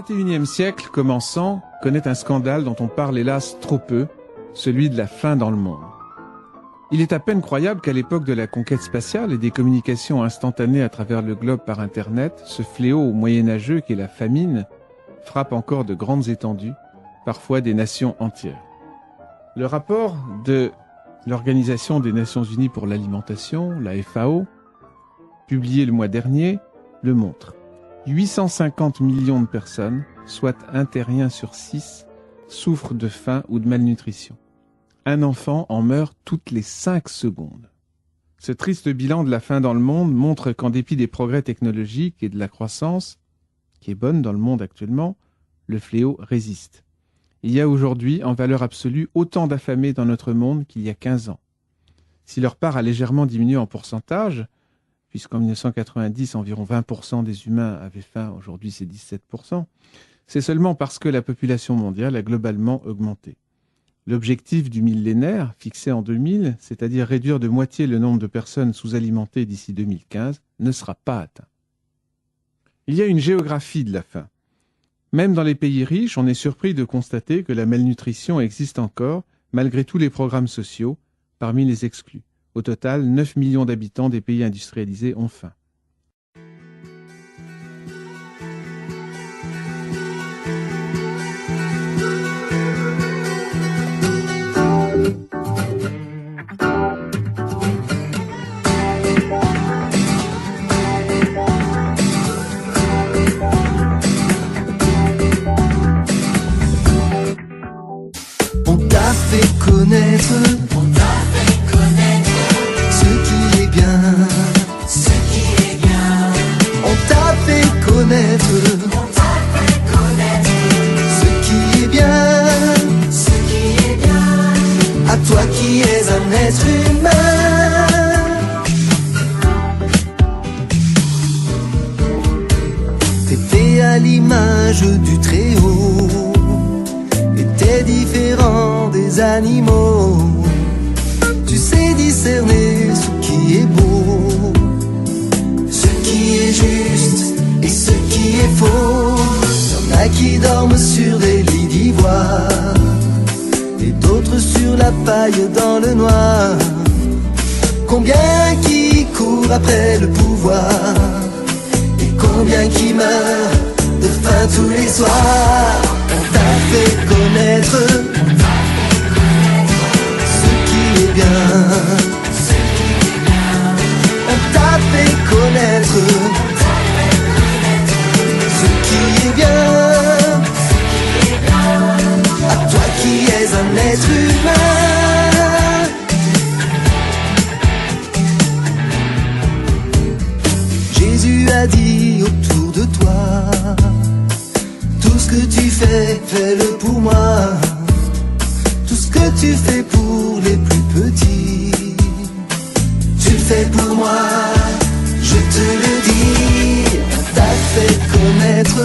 XXIe siècle, commençant, connaît un scandale dont on parle hélas trop peu, celui de la faim dans le monde. Il est à peine croyable qu'à l'époque de la conquête spatiale et des communications instantanées à travers le globe par Internet, ce fléau moyenâgeux qu'est la famine frappe encore de grandes étendues, parfois des nations entières. Le rapport de l'Organisation des Nations Unies pour l'alimentation, la FAO, publié le mois dernier, le montre. 850 millions de personnes, soit un terrien sur 6, souffrent de faim ou de malnutrition. Un enfant en meurt toutes les 5 secondes. Ce triste bilan de la faim dans le monde montre qu'en dépit des progrès technologiques et de la croissance, qui est bonne dans le monde actuellement, le fléau résiste. Il y a aujourd'hui, en valeur absolue, autant d'affamés dans notre monde qu'il y a 15 ans. Si leur part a légèrement diminué en pourcentage, puisqu'en 1990, environ 20% des humains avaient faim, aujourd'hui c'est 17%, c'est seulement parce que la population mondiale a globalement augmenté. L'objectif du millénaire, fixé en 2000, c'est-à-dire réduire de moitié le nombre de personnes sous-alimentées d'ici 2015, ne sera pas atteint. Il y a une géographie de la faim. Même dans les pays riches, on est surpris de constater que la malnutrition existe encore, malgré tous les programmes sociaux, parmi les exclus. Au total, 9 millions d'habitants des pays industrialisés ont faim. On t'a fait connaître ce qui est bien, on t'a fait connaître ce qui est bien, à toi qui es un être humain. T'es fait à l'image du Très-Haut, et t'es différent des animaux. Tu sais discerner ce qui est beau, ce qui est juste et ce qui est faux. Y'en a qui dorment sur des lits d'ivoire, et d'autres sur la paille dans le noir. Combien qui courent après le pouvoir, et combien qui meurent de faim tous les soirs. On t'a fait connaître ce qui est bien, on t'a fait connaître ce qui est bien, à toi qui es un être humain. Jésus a dit autour de toi: tout ce que tu fais, fais-le pour moi. Tout ce que tu fais pour les plus petits, tu le fais pour moi, je te le dis. On t'a fait connaître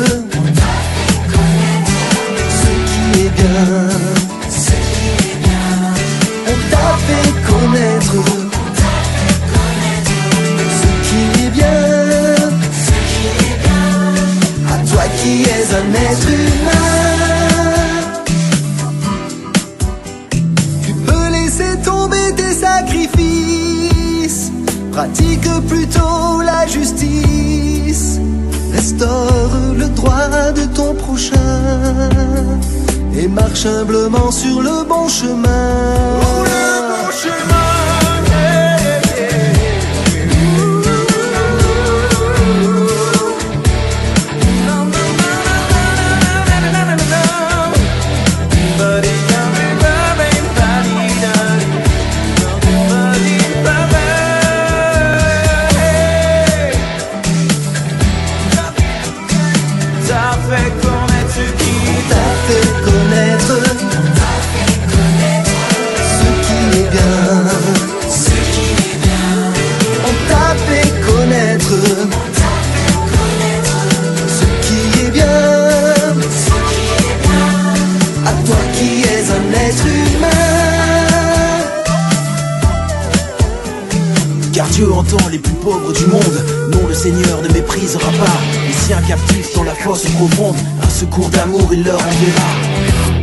ce qui est bien, on t'a fait connaître ce qui est bien, à toi qui es un être humain. Tu peux laisser tomber tes sacrifices, pratique plutôt la justice, restaure le droit de ton prochain, et marche humblement sur le bon chemin. Oh, le bon chemin. Dieu entend les plus pauvres du monde. Non, le Seigneur ne méprisera pas les siens captifs dans la fosse profonde. Un secours d'amour il leur enverra.